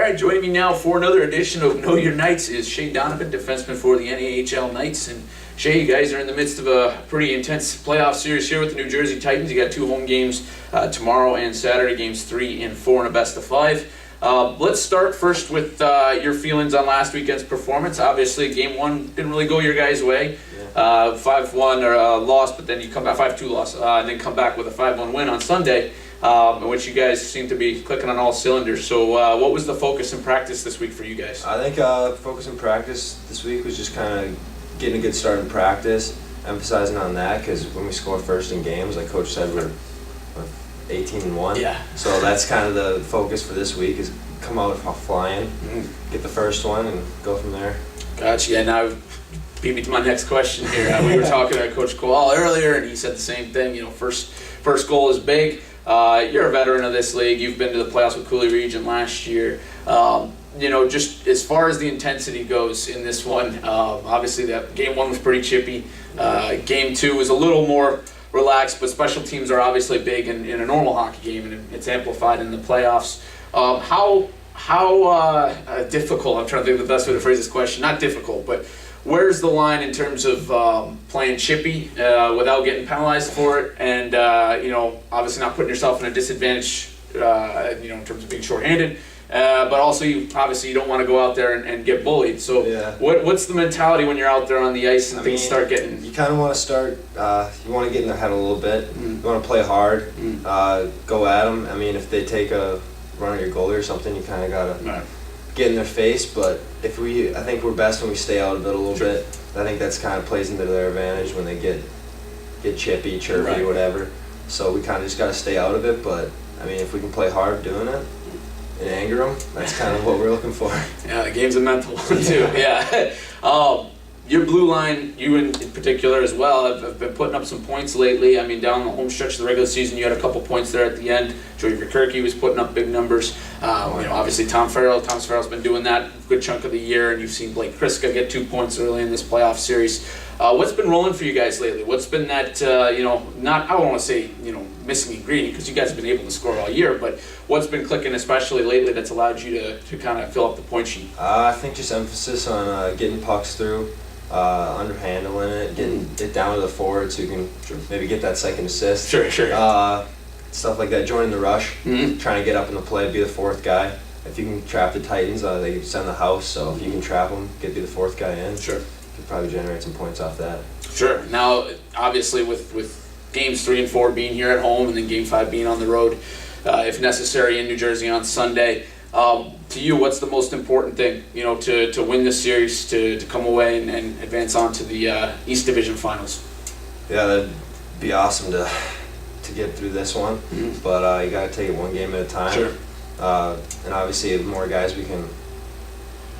right, joining me now for another edition of Know Your Knights is Shay Donovan, defenseman for the NAHL Knights. And Shay, you guys are in the midst of a pretty intense playoff series here with the New Jersey Titans. You got 2 home games tomorrow and Saturday, games 3 and 4 in a best of 5. Let's start first with your feelings on last weekend's performance. Obviously, game 1 didn't really go your guys' way. 5-1 loss, but then you come back 5-2 loss, and then come back with a 5-1 win on Sunday. In which you guys seem to be clicking on all cylinders. So what was the focus in practice this week for you guys? I think focus in practice this week was just kind of getting a good start in practice, emphasizing on that, because when we score first in games, like Coach said, we're 18-1. Yeah. So that's kind of the focus for this week, is come out flying, get the first one, and go from there. Gotcha. Yeah, now beat me to my next question here. We were talking to Coach Kowal earlier, and he said the same thing. You know, first goal is big. You're a veteran of this league. You've been to the playoffs with Cooley Region last year. You know, just as far as the intensity goes in this one, obviously that game 1 was pretty chippy. Game 2 was a little more relaxed, but special teams are obviously big in a normal hockey game, and it's amplified in the playoffs. How difficult, I'm trying to think of the best way to phrase this question, not difficult, but where's the line in terms of playing chippy without getting penalized for it, and you know, obviously not putting yourself in a disadvantage, you know, in terms of being shorthanded, but also you don't want to go out there and get bullied. So what's the mentality when you're out there on the ice and things start getting? You kind of want to start. You want to get in their head a little bit. You want to play hard. Go at them. I mean, if they take a run at your goalie or something, you kind of gotta get in their face. But I think we're best when we stay out of it a little bit. I think that's kind of plays into their advantage when they get chippy, chirpy, whatever. So we kind of just got to stay out of it. But I mean, if we can play hard doing it and anger them, that's kind of what we're looking for. Yeah, the game's a mental one too. Yeah. Your blue line, you in particular as well, have been putting up some points lately. I mean, down the home stretch of the regular season, you had a couple points there at the end. Joey Verkerke was putting up big numbers. You know, obviously Thomas Farrell's been doing that a good chunk of the year, and you've seen Blake Kriska get 2 points early in this playoff series. What's been rolling for you guys lately? What's been that, you know, I don't want to say, you know, missing ingredient, because you guys have been able to score all year, but what's been clicking especially lately that's allowed you to kind of fill up the point sheet? I think just emphasis on getting pucks through. Underhandling it, getting it down to the forward so you can maybe get that second assist. Sure. Stuff like that, joining the rush, trying to get up in the play, be the fourth guy. If you can trap the Titans, they send the house, so if you can trap them, be the fourth guy in, you could probably generate some points off that. Sure. Now, obviously with games 3 and 4 being here at home and then game 5 being on the road, if necessary in New Jersey on Sunday, to you, what's the most important thing, you know, to win this series, to come away and advance on to the East Division Finals? Yeah, that'd be awesome to get through this one, but you got to take it one game at a time. Sure. And obviously, the more guys we can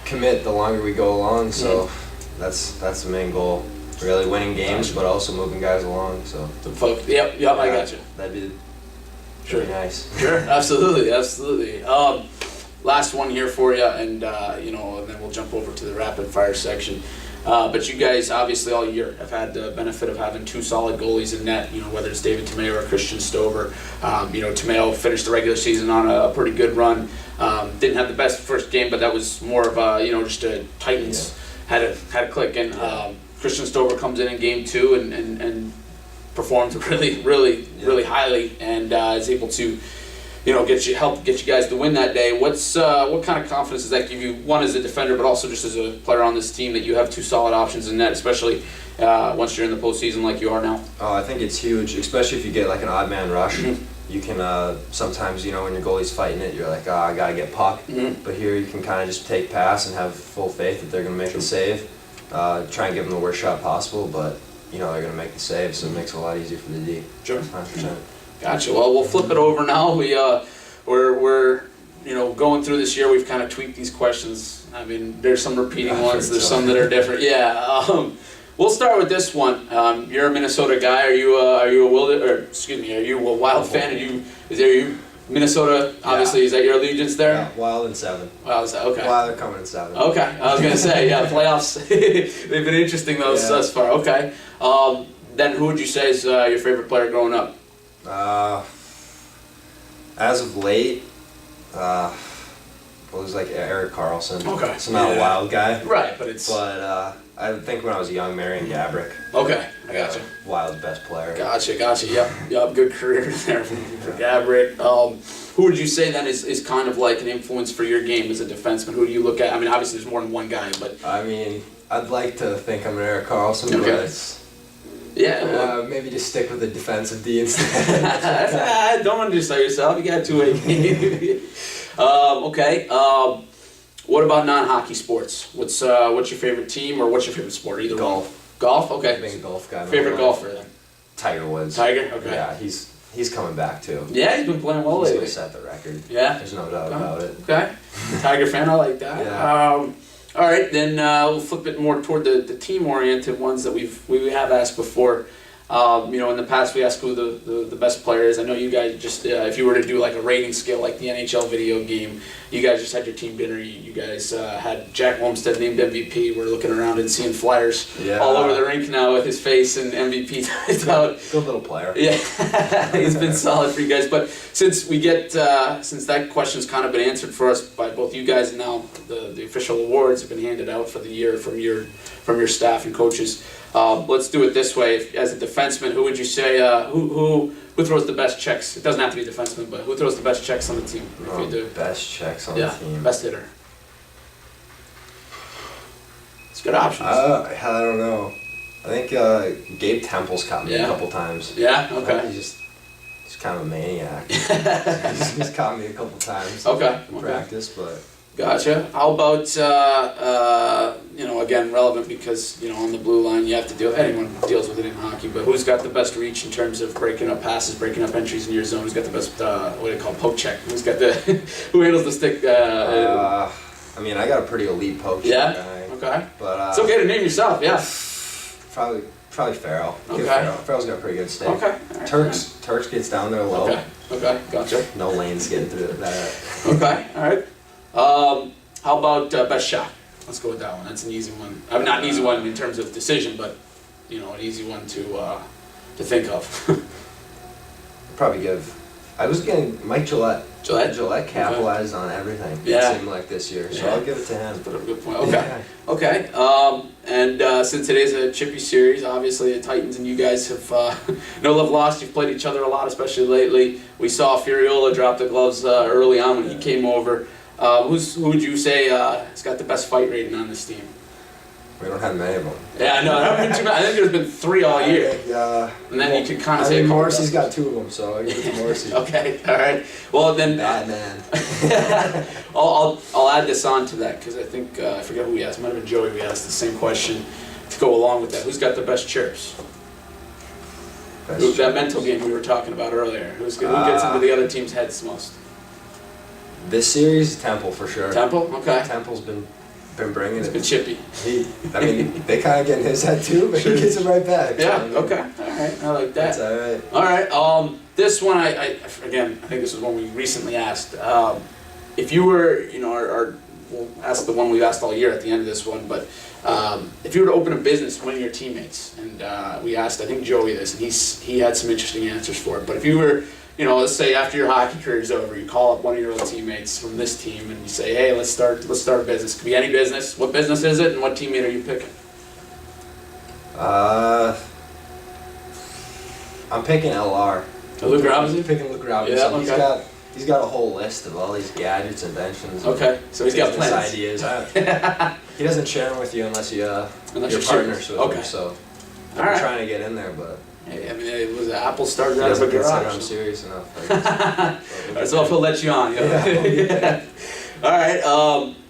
commit, the longer we go along. So that's the main goal. Really winning games, but also moving guys along. So. Yep, I got you. That'd be nice. Sure, absolutely. Last one here for you, and you know, and then we'll jump over to the rapid fire section. But you guys obviously all year have had the benefit of having 2 solid goalies in net. You know, whether it's David Tomeo or Christian Stover. You know, Tomeo finished the regular season on a pretty good run. Didn't have the best first game, but that was more of a, you know, just a Titans had a click. And Christian Stover comes in game 2 and performed really highly, and is able to, you know, help get you guys to win that day. What kind of confidence does that give you, one as a defender, but also just as a player on this team, that you have 2 solid options in net, especially once you're in the postseason like you are now? Oh, I think it's huge, especially if you get like an odd man rush. You can sometimes, you know, when your goalie's fighting it, you're like, I gotta get puck. But here you can kind of just take pass and have full faith that they're gonna make the save. Try and give them the worst shot possible, but you know they're gonna make the save, so it makes it a lot easier for the D. Sure. 100%. Gotcha. Well, we'll flip it over now. We're you know, going through this year, we've kind of tweaked these questions. I mean, there's some repeating ones. There's some that are different. Yeah. We'll start with this one. You're a Minnesota guy. Are you a Wild fan? Is you Minnesota? Obviously, is that your allegiance there? Yeah, Wild in 7. Wild, okay. Wild are coming in 7. Okay. I was gonna say, the playoffs. They've been interesting thus far. Okay. Then who would you say is your favorite player growing up? As of late, Well, there's like Eric Carlson. Okay. So not a wild guy. Right, but it's... But I think when I was young, Marion Gabrick. Okay, I gotcha. Wild's best player. Gotcha. Yep, good career there for Gabrick. Who would you say then is kind of like an influence for your game as a defenseman? Who do you look at? I mean, obviously there's more than one guy, but... I mean, I'd like to think I'm an Eric Carlson, but it's... Yeah, well, maybe just stick with the defensive D instead. Don't undersell yourself. You got two-way game. Okay. What about non-hockey sports? What's your favorite team or what's your favorite sport? Either Golf. one. Golf. Okay. Big golf guy. Favorite golfer then? Tiger Woods. Tiger. Okay. Yeah, he's coming back too. Yeah, he's been playing well He's lately. gonna set the record. Yeah. There's no doubt about it. Okay. Tiger fan. I like that. Yeah. All right, then we'll flip it more toward the team-oriented ones that we have asked before. In the past we asked who the best player is. I know you guys just, if you were to do like a rating scale like the NHL video game, you guys just had your team dinner. You guys had Jack Olmstead named MVP. We're looking around and seeing flyers all over the rink now with his face and MVP typed out. Good little player. Yeah, he's been solid for you guys. But since since that question's kind of been answered for us by both you guys and now the official awards have been handed out for the year from your staff and coaches. Let's do it this way. As a defenseman, who would you say who throws the best checks? It doesn't have to be a defenseman, but who throws the best checks on the team? If you do. Best checks on the team. Best hitter. It's good options. I don't know. I think Gabe Temple's caught me a couple times. Yeah. Okay. He's kind of a maniac. he's caught me a couple times. Okay. In practice, but. Gotcha. How about, again, relevant because, on the blue line you have to deal, anyone deals with it in hockey, but who's got the best reach in terms of breaking up passes, breaking up entries in your zone? Who's got the best, what do you call poke check? Who handles the stick? I got a pretty elite poke check guy. Okay. But, it's okay to name yourself, yeah. Probably Farrell. Okay. Farrell's got a pretty good stick. Okay. Right. Turks gets down there low. Okay, gotcha. No lanes getting through that. Okay, all right. How about best shot? Let's go with that one. That's an easy one. I mean, not an easy one in terms of decision, but an easy one to think of. Probably give. I was getting Mike Gillette. Gillette capitalized on everything. Yeah. it seemed like this year, so I'll give it to him. Put up a good point. Okay. And since it is a chippy series, obviously the Titans and you guys have no love lost. You've played each other a lot, especially lately. We saw Furiola drop the gloves early on when he came over. Who would you say has got the best fight rating on this team? We don't have many of them. Yeah, no, I haven't been too many. I think there's been 3 all year. And then you could kind of say Morrissey's got 2 of them, so I give it to Morrissey. Okay, all right. Well, then bad man. I'll add this on to that because I think I forget who we asked. It might have been Joey. We asked the same question to go along with that. Who's got the best chirps? That mental game we were talking about earlier. Who gets into the other team's heads most? This series, Temple for sure. Temple, okay. Temple's been bringing it. It's been chippy. They kind of get in his head too, but he gets it right back. Yeah. Okay. All right. I like that. That's all right. All right. This one, I think this was one we recently asked. If you were, we'll ask the one we've asked all year at the end of this one, but if you were to open a business, one of your teammates, and we asked, I think Joey this, and he had some interesting answers for it. But if you were, let's say after your hockey career is over, you call up one of your old teammates from this team and you say, hey, let's start a business. It could be any business. What business is it, and what teammate are you picking? I'm picking LR. Luke Robinson? Picking Luke Robinson. Yeah, okay. He's got a whole list of all these gadgets, inventions. Okay, so he's got plans. Ideas. He doesn't share them with you unless you're partners with him. So I'm trying to get in there, but. Hey, I mean, it was Apple started out of a garage. I'm serious enough. So if he'll let you on. Yeah. All right.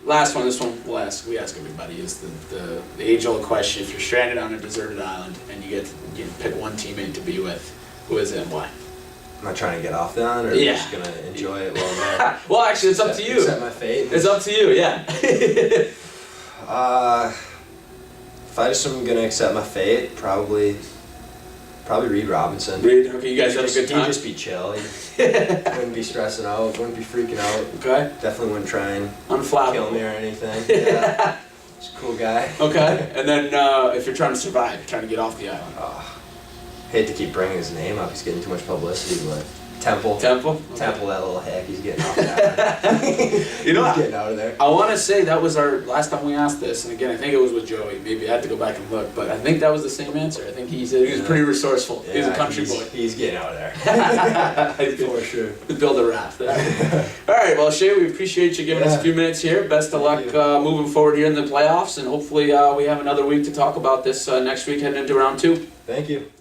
Last one. This one we ask everybody is the age-old question: if you're stranded on a deserted island and you get to pick one teammate to be with, who is it and why? Am I trying to get off the island, or am I just gonna enjoy it while I'm there? Well, actually, it's up to you. Accept my fate. It's up to you. Yeah. If I just am gonna accept my fate, probably Reed Robinson. Reed, okay, you guys have a good time? He'd just be chill. He wouldn't be stressing out, wouldn't be freaking out. Okay. Definitely wouldn't try and kill me or anything. Yeah. Just a cool guy. Okay, and then if you're trying to survive, trying to get off the island. Hate to keep bringing his name up, he's getting too much publicity, but Temple. Temple? Okay. Temple, that little hack, he's getting off that. You know, He's getting out of there. I want to say that was our last time we asked this, and again, I think it was with Joey. Maybe I had to go back and look, but I think that was the same answer. I think he said he was pretty resourceful. Yeah, He's a country boy. He's getting out of there. For sure. Build a raft. All right, well, Shay, we appreciate you giving us a few minutes here. Best of luck moving forward here in the playoffs, and hopefully we have another week to talk about this next week heading into round 2. Thank you.